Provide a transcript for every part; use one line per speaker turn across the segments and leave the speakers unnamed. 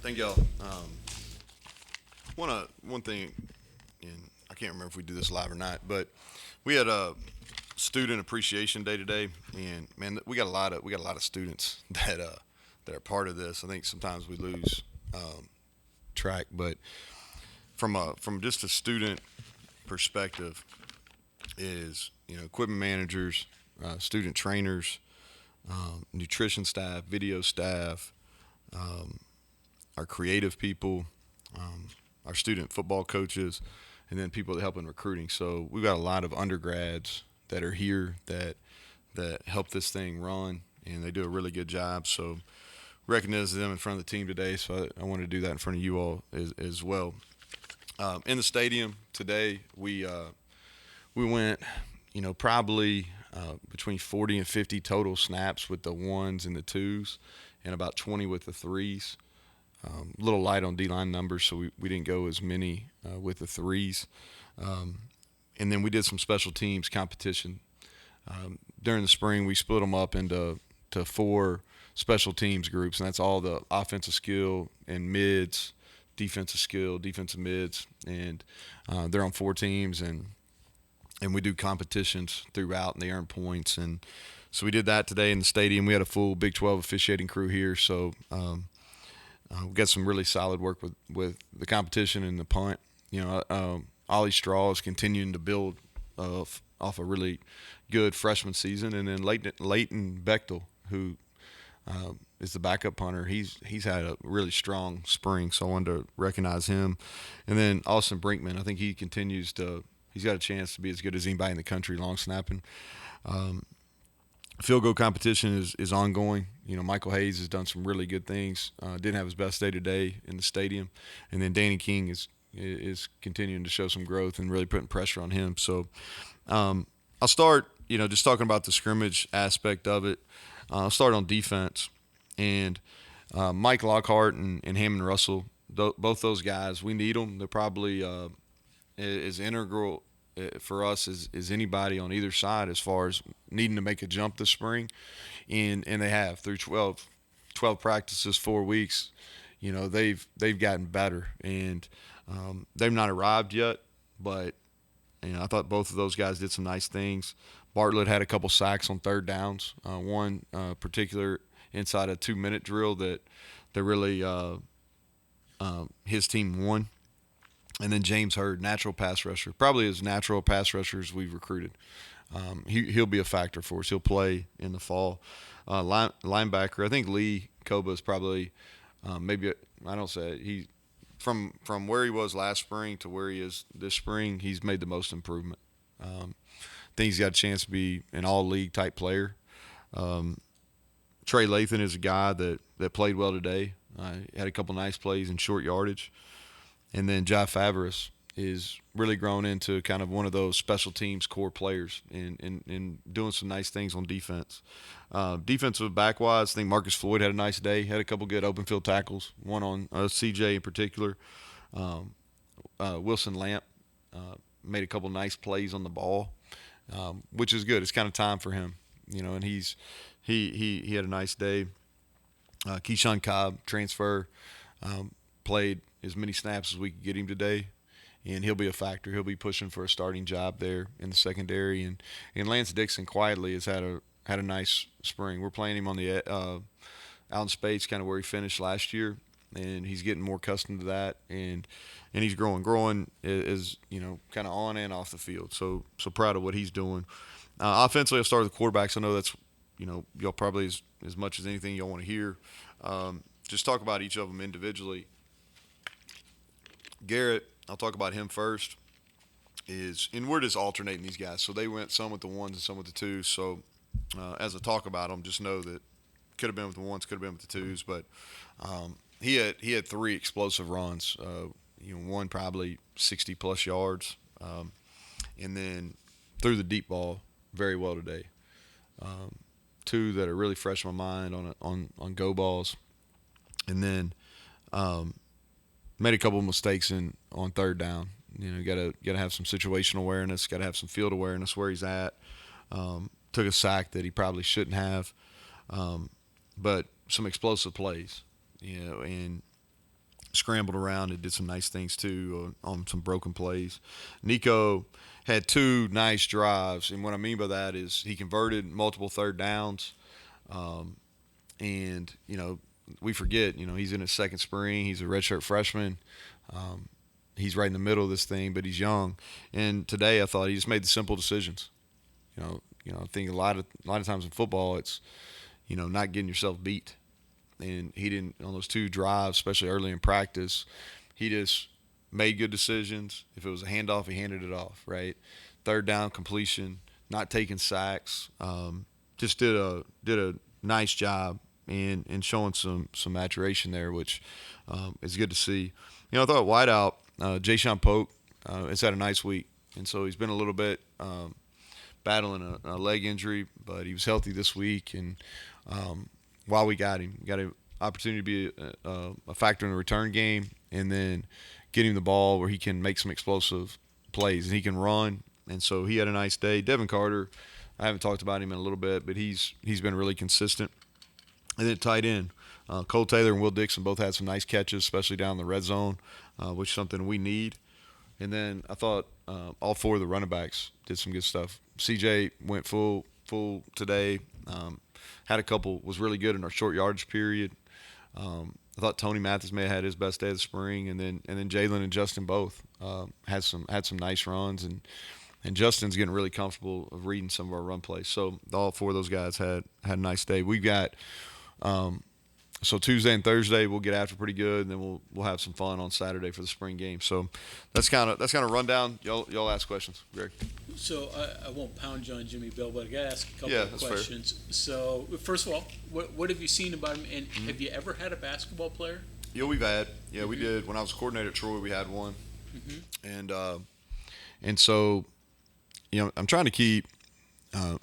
Thank y'all. One thing, and I can't remember if we do this live or not, but we had a student appreciation day today, and man, we got a lot of students that are part of this. I think sometimes we lose track, but from just a student perspective, is equipment managers, student trainers, nutrition staff, video staff, our creative people, our student football coaches, and then people that help in recruiting. So we've got a lot of undergrads that are here that help this thing run, and they do a really good job. So recognize them in front of the team today. So I want to do that in front of you all as well. In the stadium today, we went, probably between 40 and 50 total snaps with the ones and the twos, and about 20 with the threes. A little light on D-line numbers, so we didn't go as many with the threes. And then we did some special teams competition. During the spring, we split them up into four special teams groups, and that's all the offensive skill and mids, defensive skill, defensive mids, and they're on four teams, and we do competitions throughout, and they earn points. And so we did that today in the stadium. We had a full Big 12 officiating crew here, so we got some really solid work with the competition and the punt. Ollie Straw is continuing to build off a really good freshman season, and then Leighton Bechtel, who is the backup punter, he's had a really strong spring, so I wanted to recognize him. And then Austin Brinkman, I think he's got a chance to be as good as anybody in the country long snapping. Field goal competition is ongoing. Michael Hayes has done some really good things. Didn't have his best day today in the stadium, and then Danny King is continuing to show some growth and really putting pressure on him. So I'll start, just talking about the scrimmage aspect of it. I'll start on defense, and Mike Lockhart and Hammond Russell, both those guys, we need them. They're probably as integral for us as anybody on either side as far as needing to make a jump this spring, and they have through 12 practices, 4 weeks. They've gotten better, and they've not arrived yet, but I thought both of those guys did some nice things. Bartlett had a couple sacks on third downs, one particular inside a 2-minute drill that really his team won. And then James Hurd, natural pass rusher, probably as natural pass rusher as we've recruited. He'll be a factor for us. He'll play in the fall. Linebacker, I think Lee Koba is probably maybe, I don't say it, he from where he was last spring to where he is this spring, he's made the most improvement. I think he's got a chance to be an all-league type player. Trey Lathan is a guy that played well today. Had a couple nice plays in short yardage. And then Jai Favaris is really grown into kind of one of those special teams core players and doing some nice things on defense. Defensive back-wise, I think Marcus Floyd had a nice day, had a couple good open field tackles, one on CJ in particular. Wilson Lamp made a couple nice plays on the ball, which is good. It's kind of time for him, and he had a nice day. Keyshawn Cobb, transfer, played as many snaps as we could get him today, and he'll be a factor. He'll be pushing for a starting job there in the secondary. And Lance Dixon quietly has had a nice spring. We're playing him on the out in space, kind of where he finished last year, and he's getting more accustomed to that, and he's growing is kind of on and off the field. So proud of what he's doing. Offensively, I'll start with the quarterbacks. I know that's y'all probably as much as anything y'all want to hear. Just talk about each of them individually. Garrett, I'll talk about him first. And we're just alternating these guys. So they went some with the ones and some with the twos. So as I talk about them, just know that could have been with the ones, could have been with the twos. But he had 3 explosive runs. One probably 60-plus yards, and then threw the deep ball very well today. 2 that are really fresh in my mind on go balls, and then made a couple of mistakes on third down. Got to have some situational awareness. Got to have some field awareness where he's at. Took a sack that he probably shouldn't have, but some explosive plays. And scrambled around and did some nice things too on some broken plays. Nico had 2 nice drives, and what I mean by that is he converted multiple third downs. And we forget, he's in his second spring. He's a redshirt freshman. He's right in the middle of this thing, but he's young. And today I thought he just made the simple decisions. I think a lot of times in football it's not getting yourself beat. And he didn't, on those 2 drives, especially early in practice, he just made good decisions. If it was a handoff, he handed it off, right? Third down completion, not taking sacks. Just did a nice job and showing some maturation there, which is good to see. I thought wideout, Jayshon Polk has had a nice week. And so he's been a little bit battling a leg injury, but he was healthy this week. And while we got him, got an opportunity to be a factor in the return game, and then get him the ball where he can make some explosive plays and he can run. And so he had a nice day. Devin Carter, I haven't talked about him in a little bit, but he's been really consistent. And then tight end, Cole Taylor and Will Dixon both had some nice catches, especially down in the red zone, which is something we need. And then I thought all 4 of the running backs did some good stuff. CJ went full today. Had a couple, was really good in our short yardage period. I thought Tony Mathis may have had his best day of the spring, and then Jalen and Justin both had some nice runs, and Justin's getting really comfortable of reading some of our run plays. So all 4 of those guys had a nice day. We've got so Tuesday and Thursday we'll get after pretty good, and then we'll have some fun on Saturday for the spring game. So that's kind of rundown. Y'all ask questions, Greg.
So I won't pound you on Jimmy Bell, but I got to ask a couple of questions.
Fair.
So first of all, what have you seen about him, and have you ever had a basketball player?
Yeah, we've had. Yeah, we did. When I was coordinator at Troy, we had one. And so, I'm trying to keep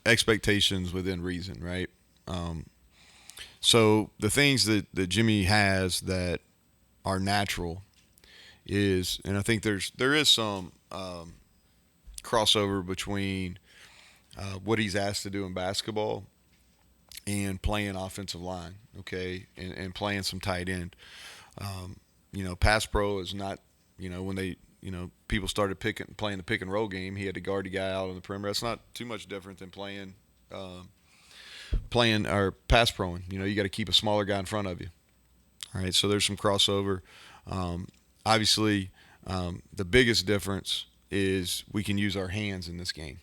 expectations within reason, right? So the things that Jimmy has that are natural is, and I think there is some crossover between what he's asked to do in basketball and playing offensive line, okay, and playing some tight end. Pass pro is not, when they, people started playing the pick and roll game, he had to guard the guy out on the perimeter. That's not too much different than playing or pass proing. You got to keep a smaller guy in front of you. All right, so there's some crossover. Obviously, the biggest difference is we can use our hands in this game.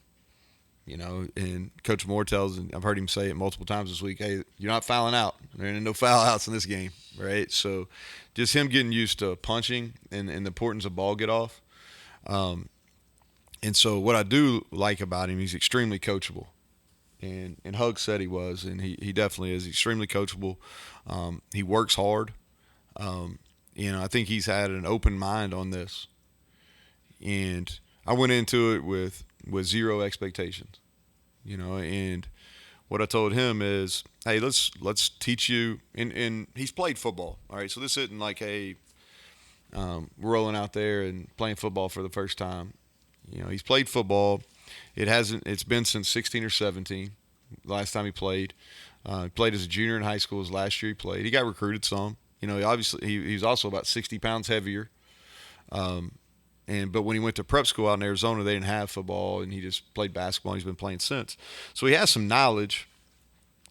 And Coach Moore and I've heard him say it multiple times this week, hey, you're not fouling out. There ain't no foul outs in this game, right? So just him getting used to punching and the importance of ball get off. And so what I do like about him, he's extremely coachable. And Hug said he was, and he definitely is extremely coachable. He works hard. I think he's had an open mind on this. And I went into it with zero expectations, and what I told him is, hey, let's teach you, and he's played football. All right. So this isn't like, hey, we're rolling out there and playing football for the first time. He's played football. It's been since 16 or 17, last time he played. Played as a junior in high school. His last year he played. He got recruited some. He was also about 60 pounds heavier. But when he went to prep school out in Arizona, they didn't have football, and he just played basketball, and he's been playing since. So he has some knowledge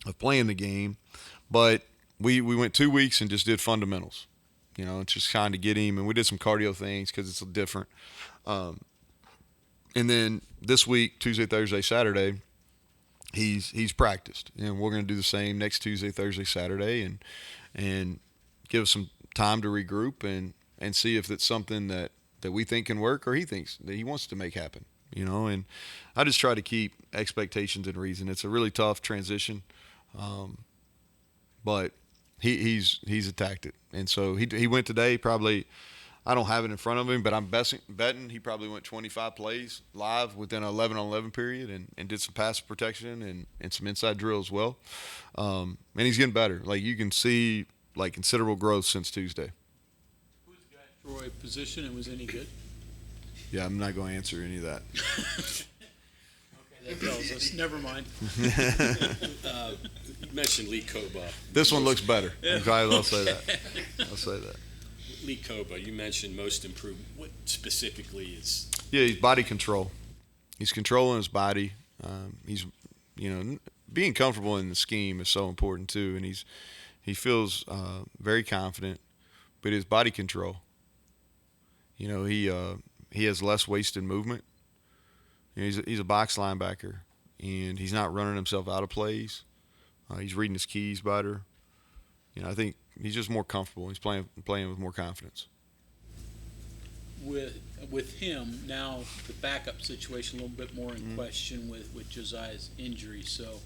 of playing the game, but we went 2 weeks and just did fundamentals, just kind of get him, and we did some cardio things because it's different. And then this week, Tuesday, Thursday, Saturday, he's practiced, and we're going to do the same next Tuesday, Thursday, Saturday, and give us some time to regroup and see if it's something that we think can work or he thinks that he wants to make happen, and I just try to keep expectations in reason. It's a really tough transition, but he's attacked it. And so he went today, probably, I don't have it in front of him, but I'm betting he probably went 25 plays live within an 11-on-11 period and did some pass protection and some inside drill as well. And he's getting better. Like, you can see, like, considerable growth since Tuesday.
Who's the guy at Troy position and was any good?
Yeah, I'm not going to answer any of that.
Okay, that tells us. Never mind.
You mentioned Lee Koba.
This one looks better. Yeah. I'll say that.
Lee Coba, you mentioned most improved. What specifically is?
Yeah, he's body control. He's controlling his body. He's, being comfortable in the scheme is so important too, and he feels very confident. But his body control, he has less wasted movement. He's a box linebacker, and he's not running himself out of plays. He's reading his keys better. I think he's just more comfortable. He's playing with more confidence.
With him now, the backup situation a little bit more in question with Josiah's injury. So,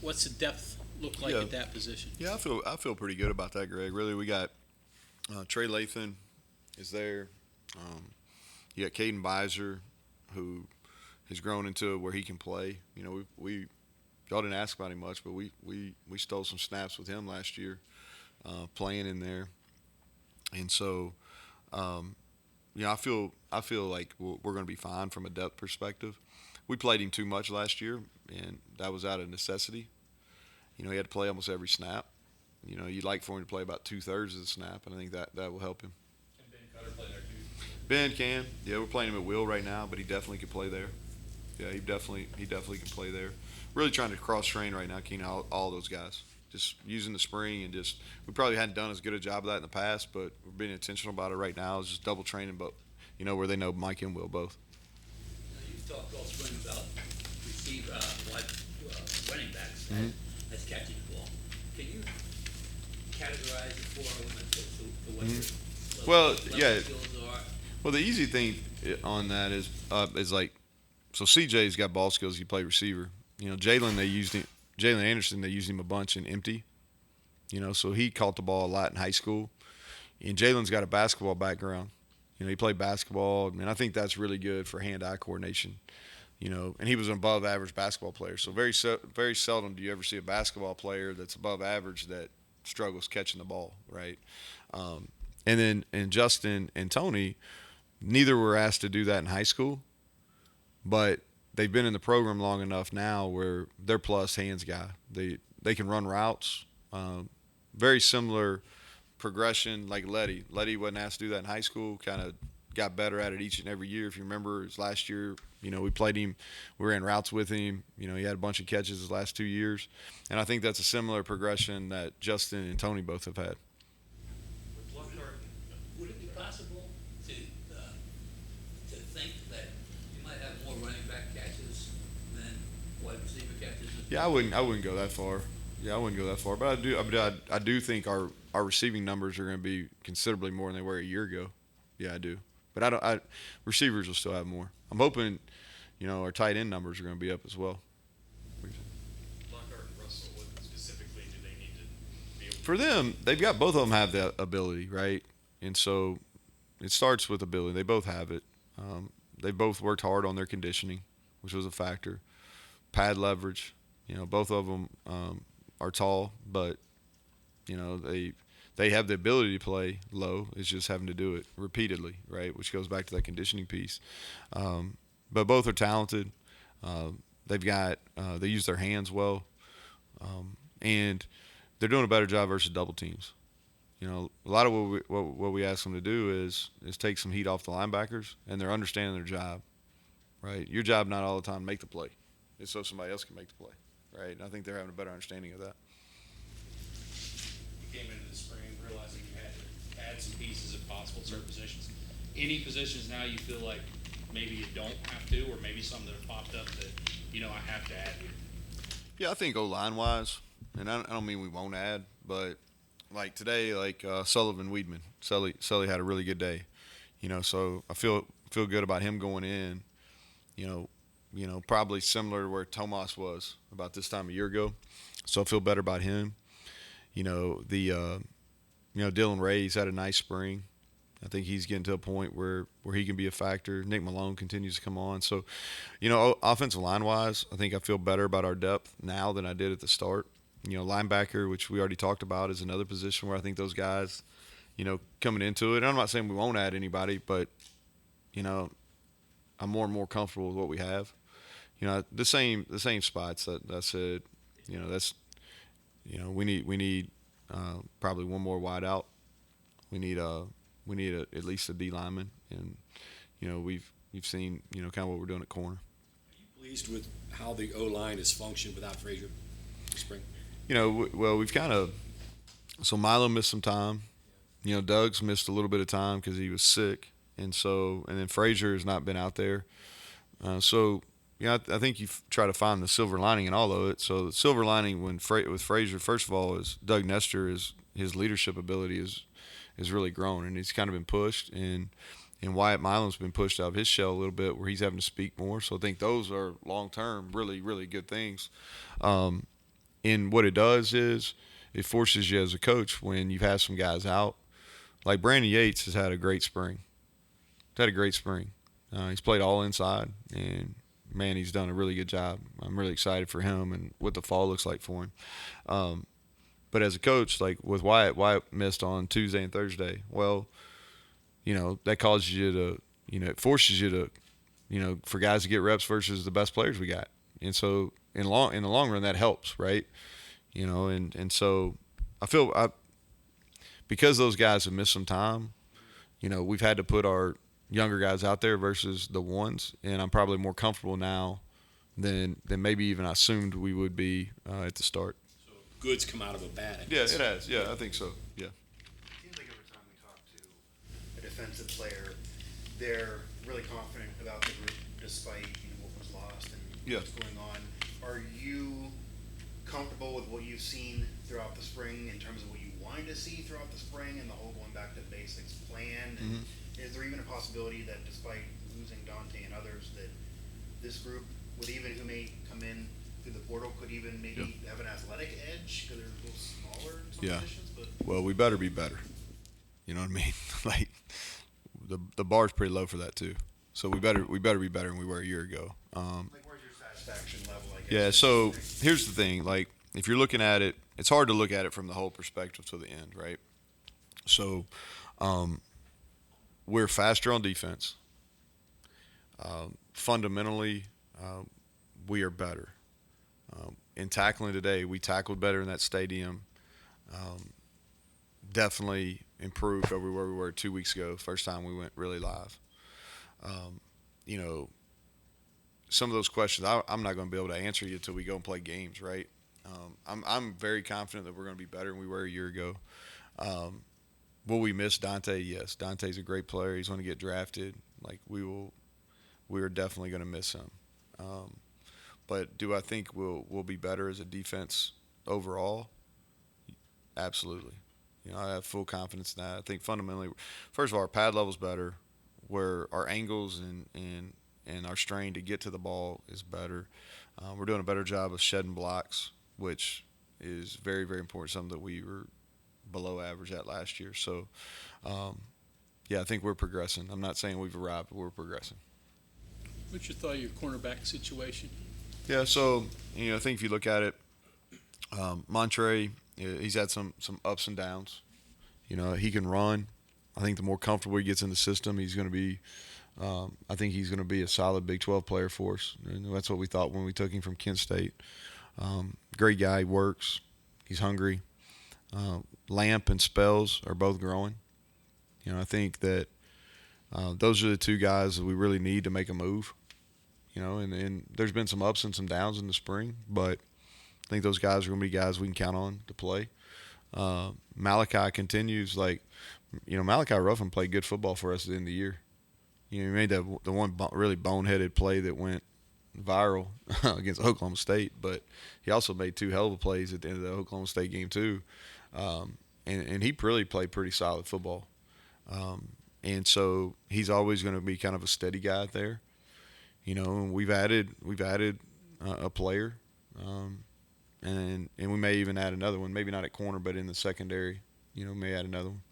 what's the depth look like at that position?
Yeah, I feel pretty good about that, Greg. Really, we got Trey Lathan is there. You got Caden Beiser, who has grown into where he can play. We y'all didn't ask about him much, but we stole some snaps with him last year, playing in there, and so I feel like we're going to be fine from a depth perspective. We played him too much last year, and that was out of necessity. He had to play almost every snap. You'd like for him to play about 2/3 of the snap, and I think that will help him.
Can Ben Cutter play there too?
Ben can. Yeah, we're playing him at will right now, but he definitely can play there. Yeah, he definitely can play there. Really trying to cross train right now, Keenan, all those guys. Just using the spring and we probably hadn't done as good a job of that in the past, but we're being intentional about it right now. It's just double training, but where they know Mike and Will both.
You've talked all spring about running backs as catching the ball. Can you categorize the four elements to what your level skills are?
Well, the easy thing on that is like, so CJ's got ball skills. He played receiver. Jalen Anderson, they used him a bunch in empty. So he caught the ball a lot in high school. And Jalen's got a basketball background. He played basketball. I think that's really good for hand-eye coordination. And he was an above-average basketball player. So very seldom do you ever see a basketball player that's above average that struggles catching the ball, right? And Justin and Tony, neither were asked to do that in high school, but they've been in the program long enough now where they're plus hands guy. They can run routes. Very similar progression like Letty. Letty wasn't asked to do that in high school, kind of got better at it each and every year. If you remember, his last year, we played him. We ran routes with him. He had a bunch of catches his last 2 years. And I think that's a similar progression that Justin and Tony both have had.
Would it be possible to think that you might have more running back catches than wide receiver catches?
Yeah, I wouldn't go that far. But I do think our receiving numbers are going to be considerably more than they were a year ago. Yeah, I do. But receivers will still have more. I'm hoping, our tight end numbers are going to be up as well.
Lockhart and Russell, what specifically do they need to be able to do?
For them, they've got both of them have that ability, right? And so it starts with ability. They both have it. They both worked hard on their conditioning, which was a factor. Pad leverage. Both of them are tall, but they have the ability to play low. It's just having to do it repeatedly, right? Which goes back to that conditioning piece. But both are talented. They use their hands well, and they're doing a better job versus double teams. A lot of what we ask them to do is take some heat off the linebackers, and they're understanding their job, right? Your job not all the time to make the play. It's so somebody else can make the play, right? And I think they're having a better understanding of that.
You came into the spring realizing you had to add some pieces if possible at certain positions. Any positions now you feel like maybe you don't have to, or maybe some that have popped up that, I have to add here?
Yeah, I think O-line wise, and I don't mean we won't add, but like today, Sullivan Weedman, Sully had a really good day, so I feel good about him going in, probably similar to where Tomas was about this time a year ago. So I feel better about him. Dylan Ray's had a nice spring. I think he's getting to a point where he can be a factor. Nick Malone continues to come on. So, offensive line-wise, I think I feel better about our depth now than I did at the start. Linebacker, which we already talked about, is another position where I think those guys, coming into it. And I'm not saying we won't add anybody, but, I'm more and more comfortable with what we have. The same spots that I said. We need probably one more wide out. We need at least a D lineman, and we've seen kind of what we're doing at corner.
Pleased with how the O-line has functioned without Frazier this spring?
Well, we've kind of so Milo missed some time. Doug's missed a little bit of time because he was sick, and then Frazier has not been out there. I think you try to find the silver lining in all of it. So the silver lining with Frazier, first of all, is Doug Nestor his leadership ability is really grown, and he's kind of been pushed, and Wyatt Milam's been pushed out of his shell a little bit where he's having to speak more. So I think those are long-term really, really good things. And what it does is it forces you as a coach when you've had some guys out. Like Brandon Yates has had a great spring. He's played all inside, and, man, he's done a really good job. I'm really excited for him and what the fall looks like for him. But as a coach, like with Wyatt missed on Tuesday and Thursday. Well, that causes you to, it forces you to, for guys to get reps versus the best players we got. And so in the long run, that helps, right? And so because those guys have missed some time, we've had to put our younger guys out there versus the ones, and I'm probably more comfortable now than maybe even I assumed we would be at the start.
So good's come out of a bad, I
Yeah,
guess.
it has. Yeah, I think so. Yeah.
It seems like every time we talk to a defensive player, they're really confident about the group despite what was lost and
Yeah.
what's going on. Are you comfortable with what you've seen throughout the spring in terms of what you wanted to see throughout the spring and the whole going back to basics plan? And is there even a possibility that despite losing Dante and others, that this group, with even who may come in through the portal, could even maybe have an athletic edge because they're a little smaller in some
Yeah.
positions? But
Well, we better be better. You know what I mean? Like the bar's pretty low for that too. So we better be better than we were a year ago.
where's your satisfaction level, I guess?
Yeah. So here's the thing. Like if you're looking at it, it's hard to look at it from the whole perspective to the end, right? So we're faster on defense. Fundamentally, we are better. In tackling today, we tackled better in that stadium. Definitely improved over where we were 2 weeks ago, first time we went really live. Some of those questions I'm not going to be able to answer you until we go and play games, right? I'm very confident that we're going to be better than we were a year ago. Will we miss Dante? Yes. Dante's a great player. He's going to get drafted. Like we are definitely going to miss him. But do I think we'll be better as a defense overall? Absolutely. I have full confidence in that. I think fundamentally, first of all, our pad level's better, where our angles and our strain to get to the ball is better. We're doing a better job of shedding blocks, which is very, very important, something that we were below average at last year. So, I think we're progressing. I'm not saying we've arrived, but we're progressing.
What's your thought of your cornerback situation?
Yeah, so, I think if you look at it, Montre, he's had some ups and downs. He can run. I think the more comfortable he gets in the system, he's going to be I think he's going to be a solid Big 12 player for us. And that's what we thought when we took him from Kent State. Great guy, he works. He's hungry. Lamp and Spells are both growing. I think that those are the two guys that we really need to make a move. And there's been some ups and some downs in the spring, but I think those guys are going to be guys we can count on to play. Malachi continues. Malachi Ruffin played good football for us at the end of the year. He made the one really boneheaded play that went viral against Oklahoma State, but he also made two hell of a plays at the end of the Oklahoma State game too. And he really played pretty solid football. And so he's always going to be kind of a steady guy out there. And we've added a player. And we may even add another one, maybe not at corner, but in the secondary, may add another one.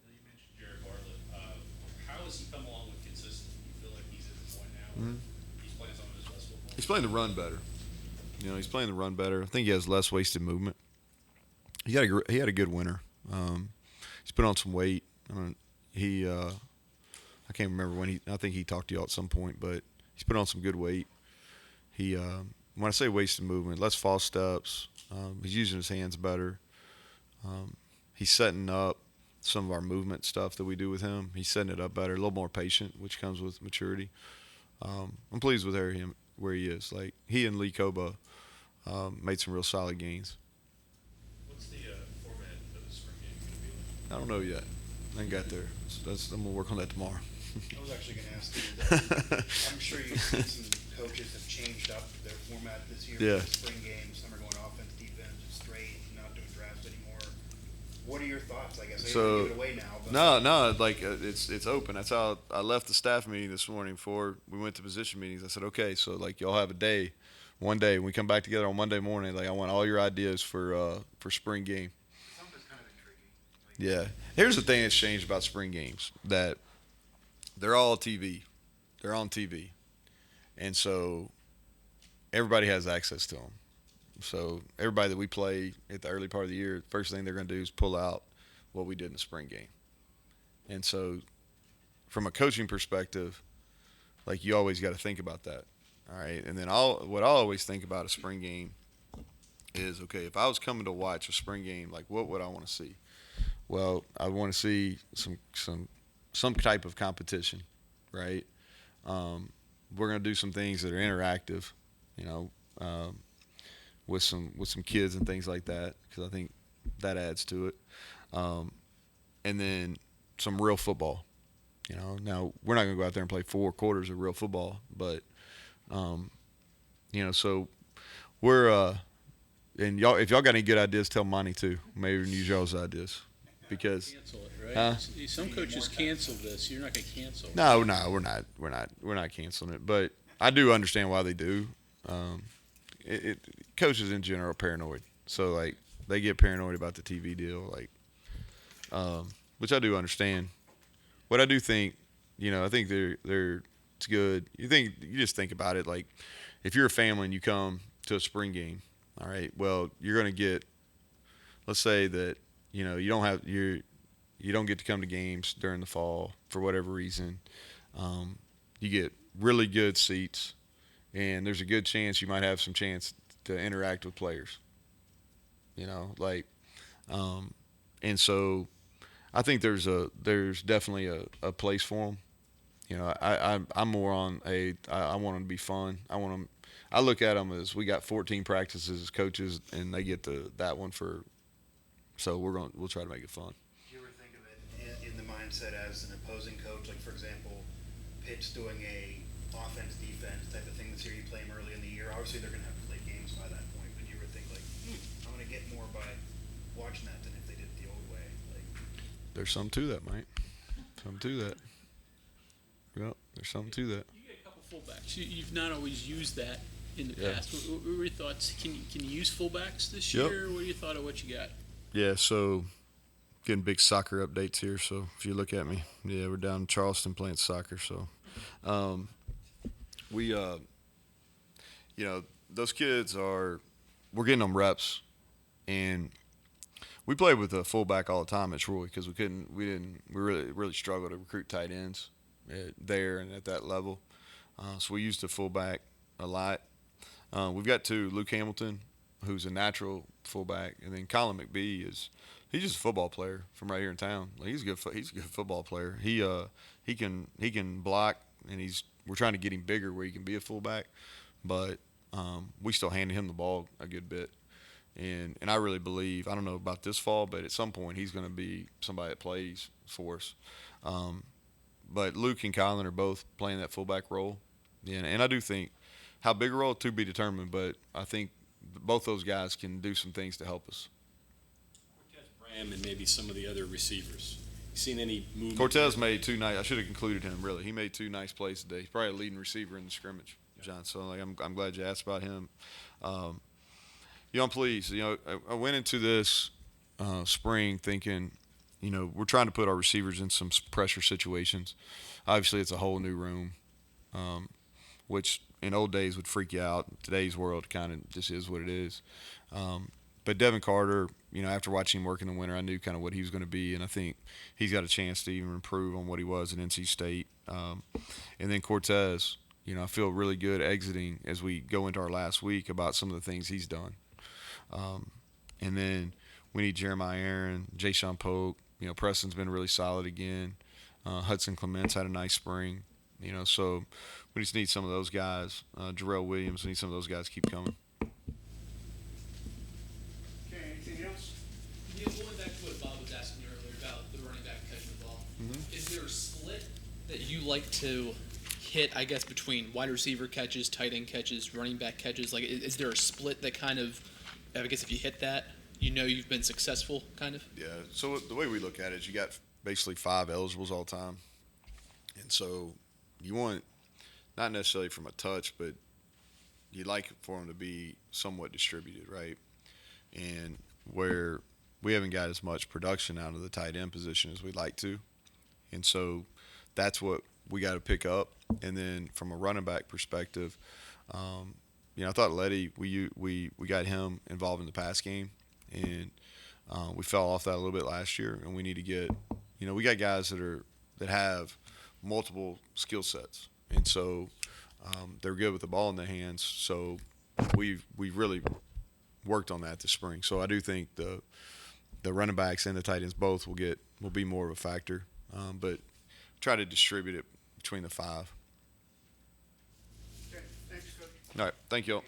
You mentioned Jared Bartlett. How has he come along with consistency? You feel like he's at the point now where he's playing some of his best football?
He's playing the run better. He's playing the run better. I think he has less wasted movement. He had a good winter. He's put on some weight. I can't remember when I think he talked to y'all at some point, but he's put on some good weight. When I say wasted movement, less false steps. He's using his hands better. He's setting up some of our movement stuff that we do with him. He's setting it up better, a little more patient, which comes with maturity. I'm pleased with where he is. Like, he and Lee Koba made some real solid gains.
What's the format of the spring game going to be like?
I don't know yet. I ain't got there. I'm gonna work on that tomorrow.
I was actually going to ask you that. I'm sure you've seen some coaches have changed up their format this year.
Yeah.
For the spring games, some are going offense, defense, just straight, not doing drafts anymore. What are your thoughts? I guess I
So,
give it away now. But
No, like it's open. That's how I left the staff meeting this morning before we went to position meetings. I said, okay, so like y'all have one day when we come back together on Monday morning. Like, I want all your ideas for spring game.
Something's kind of intriguing.
Yeah. Here's the thing that's changed about spring games, that they're all TV. They're on TV. And so everybody has access to them. So everybody that we play at the early part of the year, first thing they're going to do is pull out what we did in the spring game. And so from a coaching perspective, like, you always got to think about that. All right. And then what I always think about a spring game is, okay, if I was coming to watch a spring game, like, what would I want to see? Well, I want to see some type of competition, right? We're going to do some things that are interactive, with some kids and things like that, because I think that adds to it. And then some real football. Now we're not going to go out there and play 4 quarters of real football, but so we're and y'all, if y'all got any good ideas, tell Monty too. Maybe we can use y'all's ideas, because
Cancel it, right?
Huh?
Some coaches cancel this. You're not going to cancel.
no, we're not canceling it, but I do understand why they do. Coaches in general are paranoid, so like they get paranoid about the TV deal, like, which I do understand. What I do think, I think it's good. You just think about it, like, if you're a family and you come to a spring game, all right, well, you're going to get, let's say that you don't get to come to games during the fall for whatever reason. You get really good seats, and there's a good chance you might have some chance to interact with players. And so I think there's definitely a place for them. I'm more on I want them to be fun. I look at them as, we got 14 practices as coaches, and they get that one so we'll try to make it fun.
Do you ever think of it in the mindset as an opposing coach? Like, for example, Pitt's doing a offense, defense type of thing this year. You play them early in the year. Obviously, they're going to have to play games by that point. But do you ever think, like, I'm going to get more by watching that than if they did it the old way? Like,
There's something to that, mate. Something to that. Yep, there's something to that.
You get a couple fullbacks. You've not always used that in the
Yeah.
past. What were your thoughts? Can you use fullbacks this
Yep.
year? What are your thought of what you got?
Yeah, so getting big soccer updates here. So if you look at me, yeah, we're down in Charleston playing soccer. So we, those kids we're getting them reps, and we played with a fullback all the time at Troy, because we really struggled to recruit tight ends there and at that level. So we used the fullback a lot. We've got 2, Luke Hamilton, who's a natural fullback, and then Colin McBee he's just a football player from right here in town. Like, he's a good football player. He can block, and we're trying to get him bigger where he can be a fullback, but we still handed him the ball a good bit. And I really believe, I don't know about this fall, but at some point he's going to be somebody that plays for us. But Luke and Colin are both playing that fullback role. And I do think, how big a role, to be determined, but I think both those guys can do some things to help us.
Cortez Bram and maybe some of the other receivers. You seen any movement?
Cortez made 2 nice. I should have included him, really. He made 2 nice plays today. He's probably a leading receiver in the scrimmage, John. So I'm glad you asked about him. I'm pleased. I went into this spring thinking, we're trying to put our receivers in some pressure situations. Obviously, it's a whole new room, which in old days would freak you out. In today's world, kind of just is what it is. But Devin Carter, after watching him work in the winter, I knew kind of what he was going to be, and I think he's got a chance to even improve on what he was at NC State. And then Cortez, I feel really good exiting as we go into our last week about some of the things he's done. And then we need Jeremiah Aaron, Jay Sean Polk, Preston's been really solid again. Hudson Clements had a nice spring. So we just need some of those guys. Jarrell Williams, we need some of those guys to keep coming.
Okay, anything else?
Neal, going back to what Bob was asking you earlier about the running back catching the ball, is there a split that you like to hit, I guess, between wide receiver catches, tight end catches, running back catches? Like, is there a split that kind of, I guess if you hit that, you've been successful, kind of?
Yeah, so the way we look at it is you got basically 5 eligibles all the time. And so you want, not necessarily from a touch, but you like for them to be somewhat distributed, right? And where we haven't got as much production out of the tight end position as we'd like to. And so that's what we got to pick up. And then from a running back perspective, I thought Letty, we got him involved in the pass game. And we fell off that a little bit last year, and we need to get, we got guys that have multiple skill sets, and so they're good with the ball in their hands. So we really worked on that this spring. So I do think the running backs and the tight ends both will be more of a factor, but try to distribute it between the 5.
Okay, thanks, Coach.
All right, thank you all.